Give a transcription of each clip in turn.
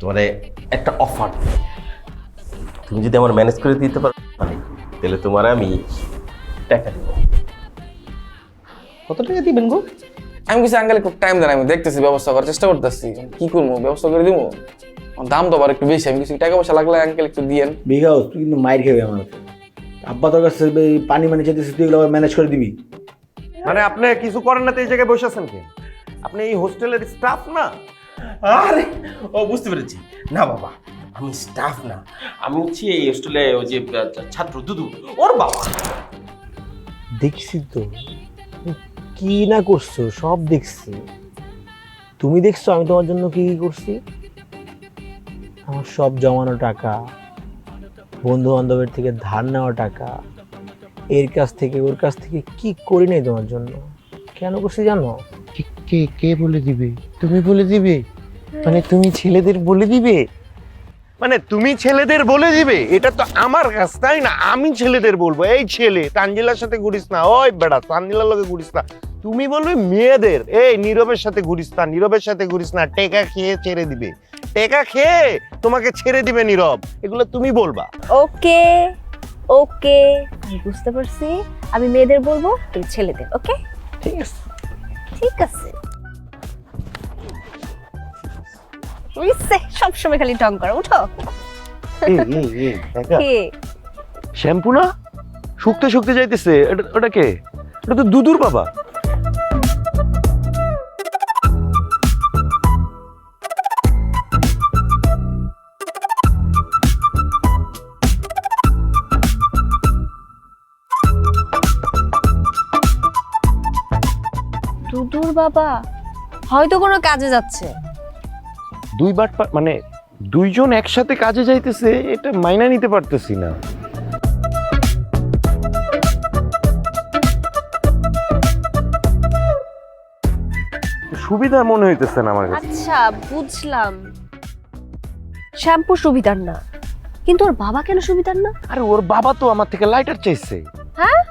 তোমারে একটা অফার, তুমি যদি আমার ম্যানেজ করে দিতে পারো তাহলে তোমার আমি টাকা দেবো। কত টাকা দিবেন গো? আমি কিছু আঙ্কেল খুব টাইম দেন, আমি দেখতেছি, ব্যবস্থা করার চেষ্টা করতেছি। কি করবো, ব্যবস্থা করে দিব। দাম তো আবার একটু বেশি, আমি কিছু টাকা পয়সা লাগলে আঙ্কেল একটু দিয়েন। বিঘাও তুই কিন্তু মাইর খেয়ে আমার আব্বা তোর কাছে পানি মানে চাইতেছিস, তুই এগুলো ম্যানেজ করে দিবি। মানে আপনি কিছু করেন না তো এই জায়গায় বসে আছেন কেন? আপনি এই হোস্টেলের স্টাফ না? আরে ও বুঝতে পেরেছি। না বাবা, আমি স্টাফ না, আমি হচ্ছি এই হোস্টেলে ওই যে ছাত্র দুদু, ওর বাবা। দেখছি তো কি না করছো, সব দেখছি। তুমি দেখছো আমি তোমার জন্য কি কি করছি? আমার সব জমানো টাকা, বন্ধু বান্ধবের থেকে ধার নেওয়া টাকা, এর কাছ থেকে ওর কাছ থেকে কি করি নাই তোমার জন্য। কেন করছি জানো? কে কে বলে দিবে? তুমি বলে দিবে? মানে তুমি ছেলেদের বলে দিবে? মানে তুমি ছেলেদের বলে দিবে? এটা তো আমার কাছ, তাই না? আমি ছেলেদের বলবো এই ছেলে তানজিলার সাথে ঘুরিস না, ওই বেড়া তানজিলার লগে ঘুরিস না। তুমি বলবে মেয়েদের এই নীরবের সাথে ঘুরিস না, নীরবের সাথে ঘুরিস না, টেকা খেয়ে ছেড়ে দিবে, টেকা খেয়ে তোমাকে ছেড়ে দিবে নীরব, এগুলো তুমি বলবা। ওকে ওকে, আমি বুঝতে পারছি। আমি মেয়েদের বলবো, তুমি ছেলেদের। ওকে ঠিক আছে। ঠিক আছে। বুঝছে, সবসময় খালি ঢং করো। উঠো। কে? শ্যাম্পু না শুকতে শুকতে যাইতেছে, ওটা কে? এটা তো দুদুর বাবা। দুদুর বাবা হয়তো কোনো কাজে যাচ্ছে। দুইবার মানে দুইজন একসাথে কাজে যাইতেছে, এটা মাইনা নিতে পারতেছি না। সুবিধা মনে হইতেছে না আমার কাছে। আচ্ছা বুঝলাম, শ্যাম্পু সুবিধার না, কিন্তু ওর বাবা কেন সুবিধার না? আরে ওর বাবা তো আমার থেকে লাইটার চাইছে। হ্যাঁ,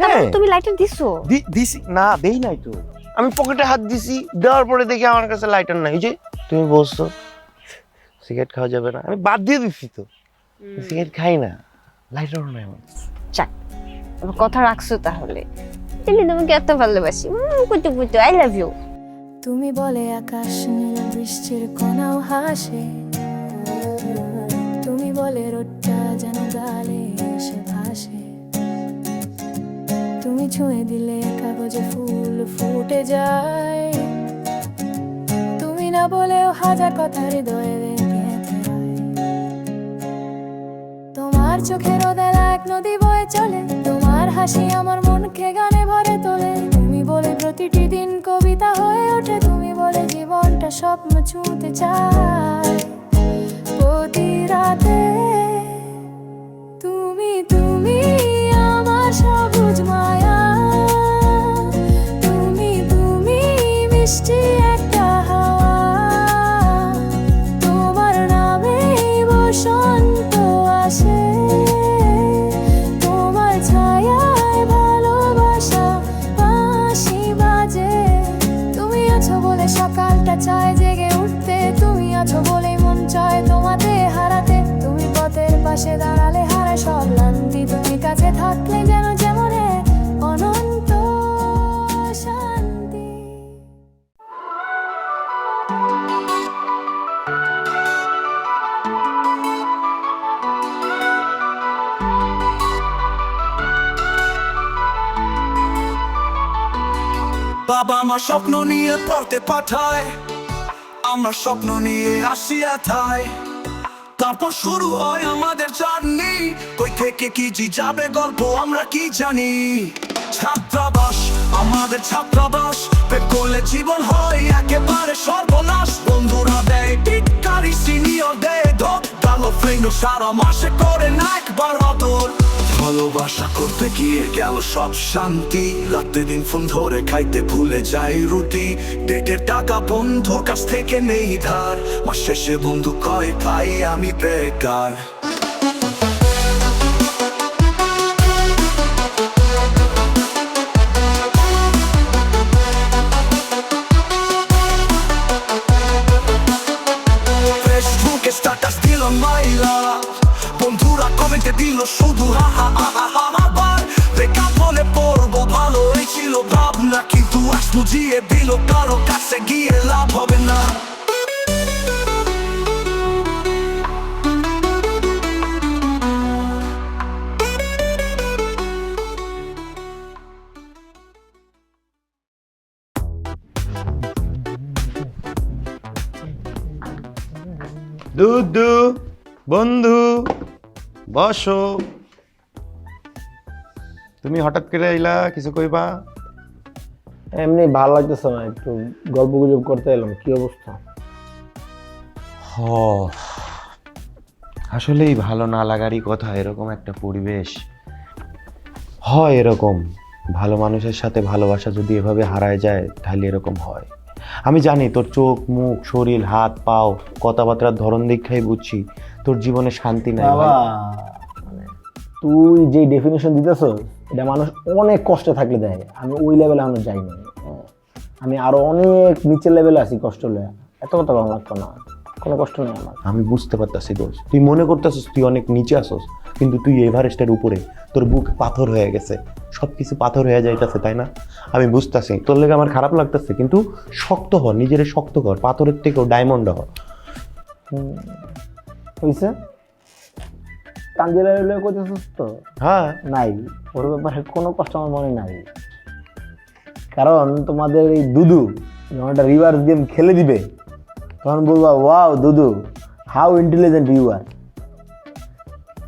হ্যাঁ তুমি লাইটার দিছো? দিছি না, দেই নাই তো। আমি পকেটে হাত দিছি, দেওয়ার পরে দেখি আমার কাছে লাইটার নাই। যে তুমি বলছো সিগারেট খাওয়া যাবে না, আমি বাদ দিয়ে দিছি তো, সিগারেট খাই না, লাইটারও নাই আমার। যাক, আমার কথা রাখছো তাহলে। আমি তোমাকে এত ভালোবাসি, কুটু কুটু, আই লাভ ইউ। তুমি বলে আকাশ নীল, বৃষ্টির কোনাও হাসে। তুমি বলে রোদটা যেন গালে এসে ভাসে। তুমি ছুঁয়ে দিলে কাগজে ফুল ফুটে যায়। তুমি না বলেও হাজার কথা হৃদয়ে গেঁথে যায়। তোমার চোখের ওদেলা এক নদী বয়ে চলে, তোমার হাসি আমার মনকে গানে ভরে তোলে। তুমি বলে প্রতিটি দিন কবিতা হয়ে ওঠে, তুমি বলে জীবনটা স্বপ্ন ছুঁতে চায়। প্রতি রাতে তুমি তুমি আমার সবুজ মায়া। তুমি তুমি মিষ্টি একটা হাওয়া। তোমার নামে বসন্ত আসে, তোমার ছায়ায় ভালোবাসা বাঁশি বাজে। তুমি আছো বলে সকালটা চায় জেগে উঠতে, তুমি আছো বলে মন চায় তোমাতে হারাতে। তুমি পথের পাশে দাঁড়ালে হারায় সব ক্লান্তি, তুমি কাছে থাকলে যেন যেমন অনন্ত শান্তি। বাবা আমার স্বপ্ন নিয়ে পড়তে পাঠায়, আমরা স্বপ্ন নিয়ে আসি এথায়। তারপর শুরু হয় আমাদের জার্নি, কই থেকে কি জি যাবে গল্প আমরা কি জানি। ছাত্রাবাস আমাদের ছাত্রাবাস, পেট করলে জীবন হয় একেবারে সর্বনাশ। বন্ধুরা দেয় টিটকারি, সিনিয়র দেয় ধর, কালো ফ্রেন্ড সারা মাসে করে না একবার আদর। ভালোবাসা করতে গিয়ে গেল সব শান্তি, রাতে দিন ফোন ধরে খাইতে ভুলে যাই রুটি। ডেটের টাকা বন্ধুর কাছ থেকে নেই ধার, মাস শেষে বন্ধু কয় ভাই আমি বেকার। বুঝিয়ে দিল কারো কাছে গিয়ে লাভ হবে না। দুদু বন্ধু বসো। তুমি হঠাৎ করে আইলা, কিছু কইবা? এমনি ভালো লাগতেছে না, একটু গল্প গুজব করতে এলাম। কি অবস্থা? আসলেই ভালো না লাগারই কথা, এরকম একটা পরিবেশ হয়। এরকম ভালো মানুষের সাথে ভালোবাসা যদি এভাবে হারায় যায় তাহলে এরকম হয়। আমি জানি তোর চোখ মুখ শরীর হাত পাও কথাবার্তার ধরন দেখাই বুঝছি তোর জীবনে শান্তি নাই। বাবা, মানে তুই যে ডেফিনেশন দিতেছ এটা মানুষ অনেক কষ্টে থাকলে দেয়। আমি ওই লেভেলে আমি যাই না, আমি আরো অনেক নিচের লেভেলে আছি কষ্ট লয়ে। এত কথা ভালো লাগতো না, কোনো কষ্ট নেই আমার। আমি বুঝতে পারতাছি দোষ, তুই মনে করতেছিস তুই অনেক নিচে আসস, কিন্তু তুই এভারেস্টের উপরে। তোর বুক পাথর হয়ে গেছে, সব কিছু পাথর হয়ে যাইতেছে, তাই না? আমি বুঝতেছি তোর লেগে আমার খারাপ লাগতেছে, কিন্তু শক্ত হ, নিজের শক্ত কর, পাথরের থেকেও ডায়মন্ড হ। হইছে তানজিলা লয়ে কইতেছিস তো? হ্যাঁ, নাই, ওর ব্যাপারে কোনো কষ্ট আমার মনে নাই। কারণ তোমাদের এই দুদু যখন একটা রিভার্স গেম খেলে দিবে তখন বলবা, ওয়াও দুদু, হাউ ইন্টেলিজেন্ট ইউ আর।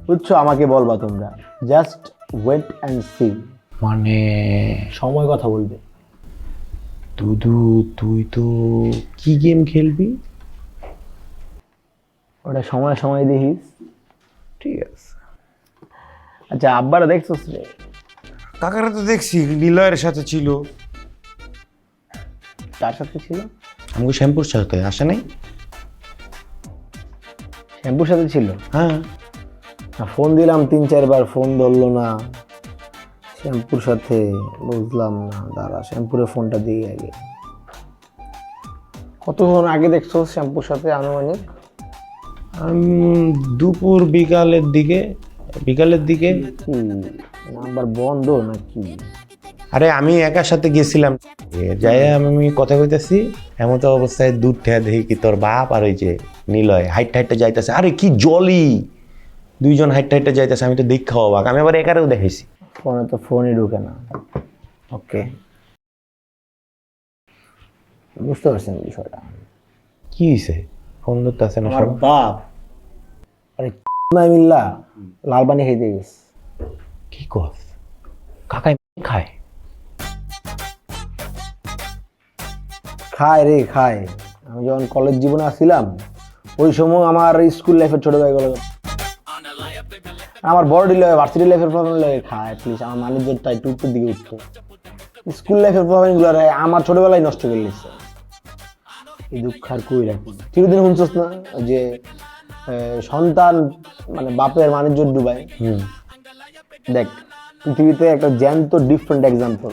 বুঝছো? আমাকে বলবা তোমরা, জাস্ট ওয়েট অ্যান্ড সি। মানে সময় কথা বলবে। দুদু তুই তো কি গেম খেলবি? ওটা সময় সময় দেখিস। ঠিক আছে। আচ্ছা, আব্বারা দেখছোস রে? কাকারা তো দেখছি নিলয়ের সাথে ছিল। তার সাথে ছিল? আমাকে শ্যাম্পুর সাথে আসে নাই? শ্যাম্পুর সাথে ছিল? হ্যাঁ, ফোন দিলাম 3-4 বার, ফোন ধরলো না। শ্যাম্পুর সাথে বুঝলাম না, দাঁড়া শ্যাম্পুরে ফোনটা দিয়ে আগে। কতক্ষণ আগে দেখছো শ্যাম্পুর সাথে আনুমানিক? দুপুর বিকালের দিকে। কি নাম্বার বন্ধ নাকি? আরে আমি একার সাথে গেছিলাম, যাই আমি কথা কইতেছি, এমন তো অবস্থায় দূর থেকে দেখি কি তোর বাপ আর ওই যে নিলয় হাইট হাইটে যাইতেছে। আরে কি জলি, দুইজন হাইট হাইটে যাইতেছে। আমি তো দেখা অবাক, আমি আবার একারেও দেখেছি। ফোনে তো ফোনই ঢুকে না। ওকে, বুঝতে পারছেন বিষয়টা। কি হয়েছে? ফোন ধরতে আছে না আমার সব? বাপ আরে নাই মিল্লা লাল পানি খাইতে গেছে। কি কস? কাকাই খায়? খায় রে খায়। আমি যখন কলেজ জীবনে আসছিলাম ওই সময় আমার স্কুল লাইফের ছোট ভাই গুলো, আমার বড় ভার্সিটি লাইফের প্রবলেম লাগে খায়। প্লিজ আমার মানুষজন তাই টুকটুর দিকে উঠতো। স্কুল লাইফের প্রবলেম গুলো আমার ছোটবেলায় নষ্ট করে দিচ্ছে। এই দুঃখ আর কই রাখি। চিরদিন শুনছস না যে সন্তান মানে বাপের মানুষজন ডুবাই? দেখ, পৃথিবীতে একটা জ্যান্ত ডিফারেন্ট এক্সাম্পল।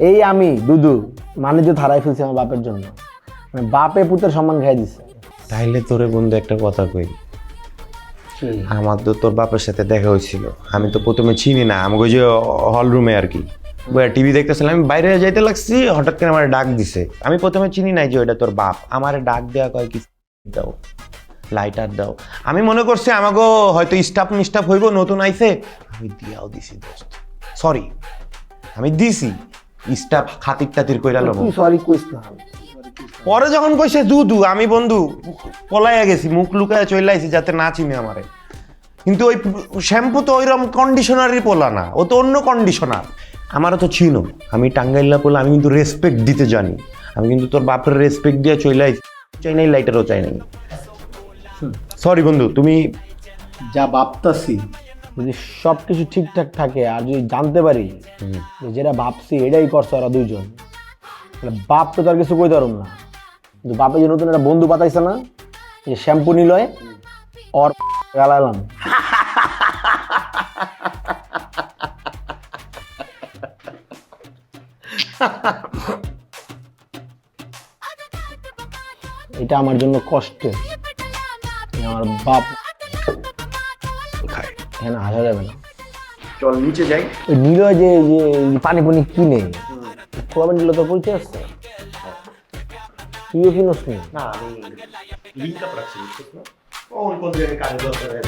এই আমি দুদু মানুষ হারাই ফেলছি আমার বাপের জন্য। মানে বাপে পুতের সম্মান খাই দিছে। তাইলে তোরে বন্ধু একটা কথা কই, আমার তো তোর বাপের সাথে দেখা হয়েছিল। আমি তো প্রথমে চিনি না, আমাকে ওই যে হল রুমে আর কি টিভি দেখতেছিলাম, আমি বাইরে যাইতে লাগছি, হঠাৎ করে আমার ডাক দিছে। আমি প্রথমে চিনি নাই যে ওইটা তোর বাপ। আমার ডাক দেওয়া কয় কি দাও, লাইটার দাও। আমি মনে করছি আমাকে হয়তো স্টাফ মিস্টাফ হইব, নতুন আইছে। আমি দিয়াও দিছি দোস্ত, সরি আমি দিছি। স্টাফ খাতির টাতির কইরা লব। সরি কইস না। পরে যখন কইছে দুদু, আমি বন্ধু পলাইয়া গেছি, মুখ লুকায় চলে আইছি যাতে না চিনে আমারে। কিন্তু ওই শ্যাম্পু তো ওইরকম কন্ডিশনারই পোলা না, ও তো অন্য কন্ডিশনার। আমারও তো চিনো, আমি টাঙ্গাইল্লা পোলা, আমি কিন্তু রেসপেক্ট দিতে জানি। আমি কিন্তু তোর বাপের রেসপেক্ট দিয়ে চলে আইছি, চাই নাই লাইটারও চাই নাই। সরি বন্ধু, তুমি যা ভাবতাছি যদি সব কিছু ঠিকঠাক থাকে আর যদি জানতে পারি যে যেটা ভাবছি এটাই করছে ওরা দুইজন, তাহলে বাপ তো তার কিছু কইতে পারুম না। কিন্তু বাপে যে নতুন একটা বন্ধু পাতাইছে না, যে শ্যাম্পু নিলয়, ওর গালালাম। এটা আমার জন্য কষ্টে। আমার বাপ খায়। এখানে হাসা যাবে না। চল নিচে যাই। ওই নিলয় যে যে পানি পানি কিনে পোলাবেন দিল তোর পরিচয় আছে? তুইও কিনোস নি? না আমি লিঙ্ক আপ রাখছি বুঝছিস না কোন কোন জায়গায় কাজে দরকার হয়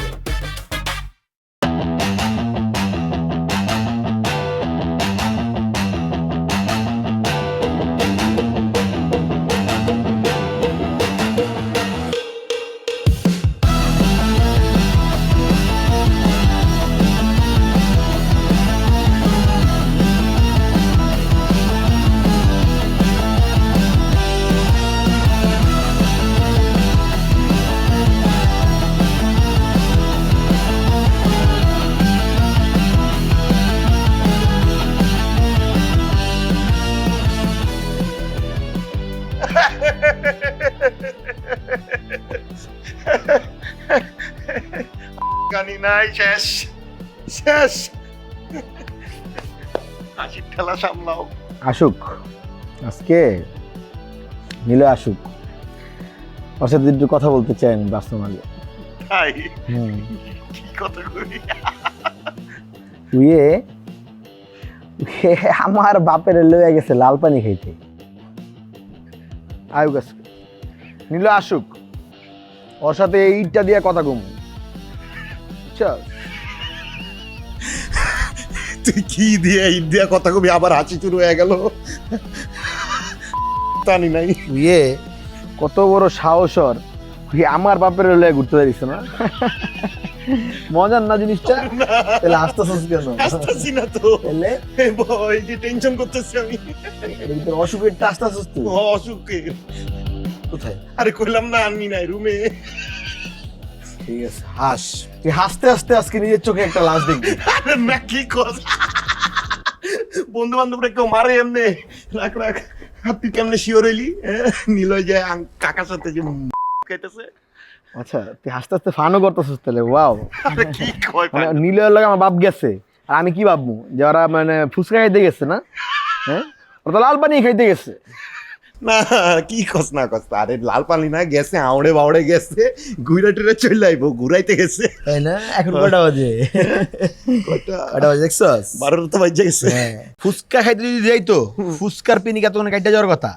গানি নাই শেষ শেষ হাসির ঠেলা সামলাও আসুক আজকে নিলে আসুক, ওর সাথে একটু কথা বলতে চাই আমি ব্যস্ত মাঝে। তাই কি কথা কই উয়ে আমার বাপের লয়ে গেছে লাল পানি খাইতে। আয়ুক আজকে নিল আসুক, ওর সাথে এইটা দিয়ে কথা কম। তুই কি দিয়ে ঈদ দিয়া কথা কবি আবার হাসি শুরু হয়ে গেল জানি নাই ইয়ে কত বড় সাহসর, তুই আমার বাপের লয়ে ঘুরতে পারিস না? মজার না জিনিসটা? তাহলে হাসতেছিস কেন? হাসতাছি না তো তাহলে এই যে টেনশন করতেছি আমি তোর অসুখের হাসতেছিস তুই? অসুখে কোথায়? আরে কইলাম না আমি নাই রুমে ঠিক আছে হাস, তুই হাসতে হাসতে আজকে নিজের চোখে একটা লাশ দেখবি। আরে না কি কথা বন্ধু বান্ধবরা কেউ মারে এমনি রাখ রাখ তুই কেমনে শিওর হইলি নিলয় যায় কাকার সাথে যে খাইতেছে আচ্ছা তুই হাসতে হাসতে ফানও করতেছিস তাহলে? ওয়াও, আরে কি কয় মানে নীলের লাগে আমার বাপ গেছে আর আমি কি ভাববো যে ওরা মানে ফুচকা খাইতে গেছে না? হ্যাঁ, ওরা তো লাল পানি খাইতে গেছে। না কি কস না কস, আরে লাল পানি না গেছে আউড়ে বাউড়ে গেছে ঘুরে টুরে চলে আইবো ঘুরাইতে গেছে তাই না? এখন কটা বাজে? কয়টা কটা বাজে দেখছস? 12টা তো বাজে গেছে ফুচকা খাইতে যদি যাই তো ফুচকার পিনিক এতক্ষণ কাইটা যাওয়ার কথা,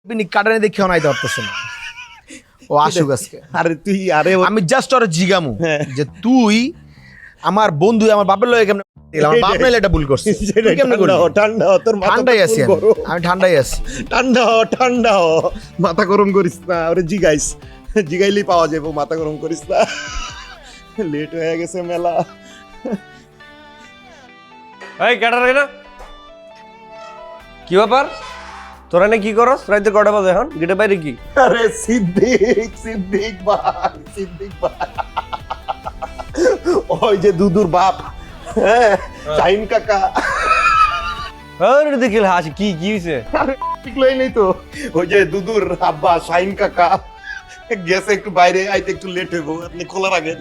পিনিক কাটানে দেখে অনাইতে পারতেছে না। ও আসুক আজকে। আরে তুই আরে আমি জাস্ট ওর জিগামু হ্যাঁ। যে তুই আমার বন্ধু আমার বাপের লয়ে কেমনে আমার বাপ নাইলে এটা ভুল করছিস। তুই কেমনে করলি? ঠান্ডা তোর মাথা ঠান্ডাই আছি আমি, গরম। আমি ঠান্ডাই আছি। ঠান্ডা মাথা গরম করিস না ওরে জিগাইস জিগাইলেই পাওয়া যাবে মাথা গরম করিস না লেট হয়ে গেছে মেলা এই কেডা রে না কি ব্যাপার তোরা না কি করস রাইতে কটা বাজে এখন গেটে বাইরে কি আরে সিদ্দিক ভাই ওই যে দুদুর বাপ হ্যাঁ চাইন কাকা আরে দেখিল হাসি কি কি হইছে আরে ঠিক লই নেই তো ওই যে দুদুর আব্বা শাইন কাকা গেছে একটু বাইরে আইতে একটু লেট হইব আপনি খোলা রাখেন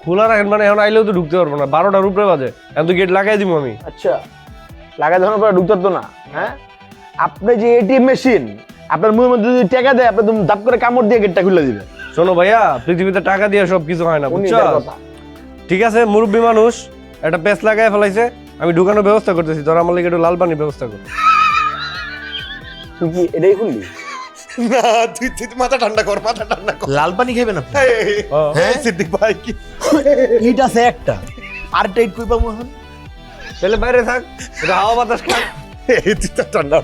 খোলা রাখেন মানে এখন আইলেও তো ঢুকতে পারবো না 12টার উপরে বাজে এখন তো গেট লাগাই দিব আমি আচ্ছা লাগাই ধরার পর ঢুকতে পারতো না? হ্যাঁ, আপনি যে এটিএম মেশিন আপনার মুখের মধ্যে যদি টাকা দেয় আপনি তুমি দাপ করে কামড় দিয়ে গেটটা খুলে দিবেন। শোনো ভাইয়া পৃথিবীতে টাকা দিয়ে সব কিছু হয় না বুঝছো ঠিক আছে মুরব্বী মানুষ একটা পেস লাগাই ফেলাইছে আমি ঢুকানোর ব্যবস্থা করতেছি তোরা আমার লাগে একটু লাল পানির ব্যবস্থা কর তুই কি এটাই খুললি? না তুই মাথা ঠান্ডা কর লাল পানি খাইবেন আপনি? হ্যাঁ সিদ্দিক ভাই কি এইটা আছে একটা আর টাইট কই পাবো এখন? তাহলে বাইরে থাক এটা হাওয়া বাতাস খা এই তুই তো ঠান্ডা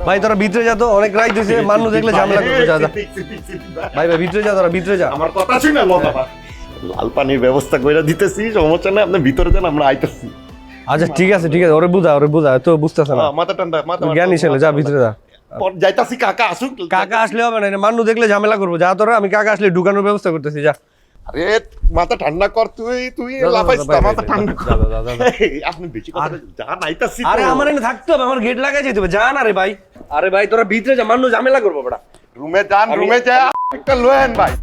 ভাই তোরা ভিতরে যা তো অনেক রাইত হইছে মানুষ দেখলে ঝামেলা করবে যা যা ভাই ভিতরে যা তোরা ভিতরে যা আমার কথা শুনে বাবা লাল পানির ব্যবস্থা কইরা দিতেছি সমস্যা নাই আপনি ভিতরে যান আমরা আইতাছি আচ্ছা ঠিক আছে ওরে বুঝা তো বুঝতেছ না মাথা ঠান্ডা মাথা জ্ঞানী ছেলে যা ভিতরে যা যাইতাছি কাকা আসুক কাকা আসলে হবে না মানুষ দেখলে ঝামেলা করবো যা তোরা আমি কাকা আসলে ঢুকানোর ব্যবস্থা করতেছি যা আরে মাথা ঠান্ডা কর তুই লাফাইস না মাথা ঠান্ডা কর আপনি বেশি কথা জান আইতাছি আরে আমার এনে থাকতে হবে আমার গেট লাগাই যেতে হবে যা না রে ভাই আরে ভাই তোরা ভিতরে যা মানুষ ঝামেলা করবো বেটা রুমে যান রুমে যা একটা লয়েন ভাই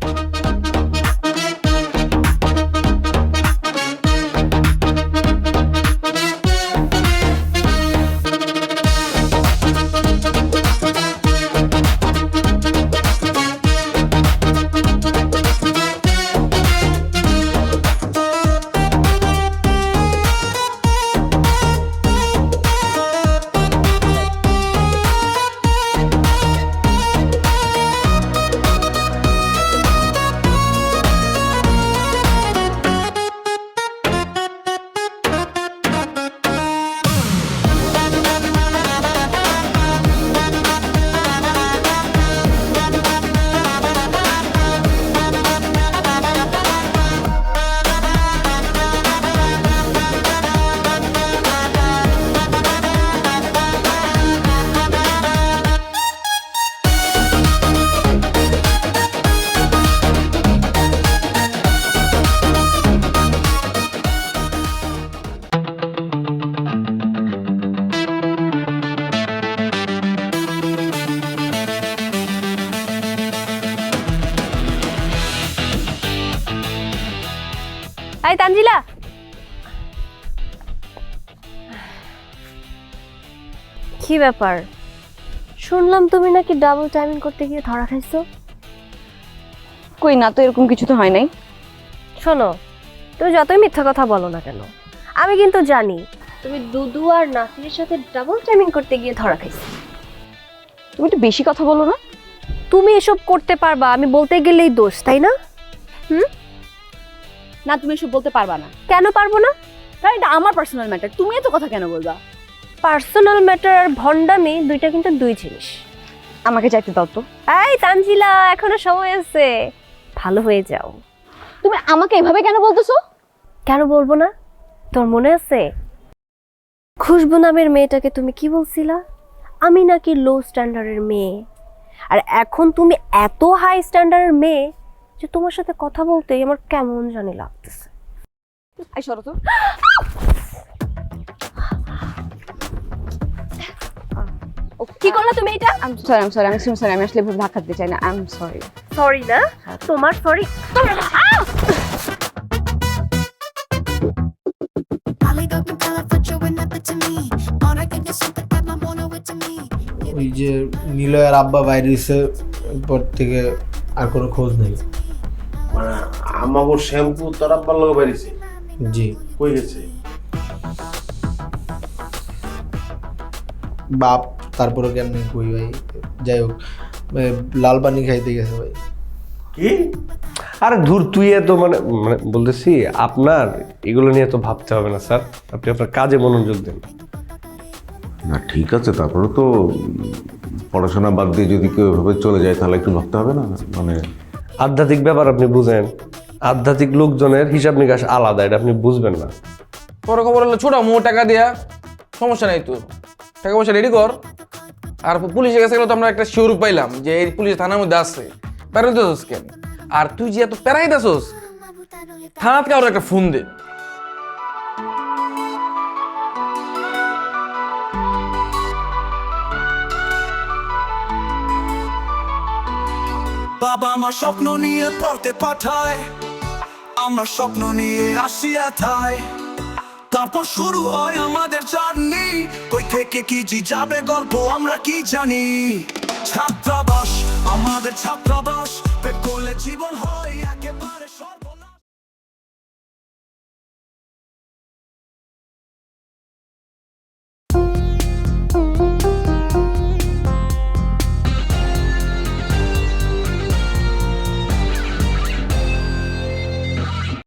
এই তানজিলা, কি ব্যাপার? শুনলাম তুমি নাকি ডাবল টাইমিং করতে গিয়ে ধরা খাইছো। কই না তো, এরকম কিছু তো হয় নাই। শোনো, তুমি যতই মিথ্যা কথা বলো না কেন, আমি কিন্তু জানি তুমি দুদু আর নাসিরের সাথে ডাবল টাইমিং করতে গিয়ে ধরা খাইছো। তুমি একটু বেশি কথা বলো না। তুমি এসব করতে পারবা আমি বলতে গেলেই দোষ, তাই না? না, তুমি এসব বলতে পারবা না, কেন পারবো না? কারণ এটা আমার পার্সোনাল ম্যাটার। তুমি এত কথা কেন বলবা? পার্সোনাল ম্যাটার আর ভন্ডামি দুইটা কিন্তু দুই জিনিস। আমাকে চাইতে দাও তো। এই তানজিলা, এখনো সময় আছে, ভালো হয়ে যাও। তুমি আমাকে এভাবে কেন বলতেছো? কেন বলবো না? তোর মনে আছে খুশবু নামের মেয়েটাকে তুমি কি বলছিলা? আমি নাকি লো স্ট্যান্ডার্ডের মেয়ে, আর এখন তুমি এত হাই স্ট্যান্ডার্ডের মেয়ে যে তোমার সাথে কথা বলতেই আমার কেমন জানি লাগতেছে। এই সরো তো। কি করলা তুমি এটা? আই এম সরি, আমি আসলে এভাবে ধাক্কা দিতে চাই না। I am sorry. সরি না, তোমার সরি। ওই যে নিলয়ের আব্বা বাইরে হয়েছে পর থেকে আর কোনো খোঁজ নেই। মানে আমাগো শ্যাম্পু তোর আব্বার লগে বেরিয়েছে, জি, কই গেছে? বাপ তারপরে কেমনি কই ভাই, যাই হোক লাল পানি খাইতে গেছে ভাই। কি? আরে ধুর, তুই এত মানে মানে বলতেছি আপনার এগুলো নিয়ে তো ভাবতে হবে না স্যার, আপনি আপনার কাজে মনোযোগ দেন। না ঠিক আছে, তারপরে তো পড়াশোনা বাদ দিয়ে যদি কেউ এভাবে চলে যায় তাহলে একটু ভাবতে হবে না? মানে আধ্যাত্মিক ব্যাপার আপনি বুঝেন, আধ্যাত্মিক লোকজনের হিসাব নিকাশ আলাদা, এটা আপনি বুঝবেন না। পরে খবর হলো ছোট মো টাকা দিয়া, সমস্যা নাই, তো টাকা পয়সা রেডি কর। আর পুলিশের কাছে গেলে তো আমরা একটা শিওর পাইলাম যে এই পুলিশ থানার মধ্যে আছে, প্যারাই দিছস কেন? আর তুই যে এত প্যারাই দিছস, থানাতে কারো একটা ফোন দে। বাবা আমার স্বপ্ন নিয়ে পড়তে পাঠায়, আমরা স্বপ্ন নিয়ে আসি এথায়। তারপর শুরু হয় আমাদের জার্নি, কই থেকে কি যাবে গল্প আমরা কি জানি। ছাত্রাবাস, আমাদের ছাত্রাবাস, পেট করলে জীবন হয় একেবারে সব।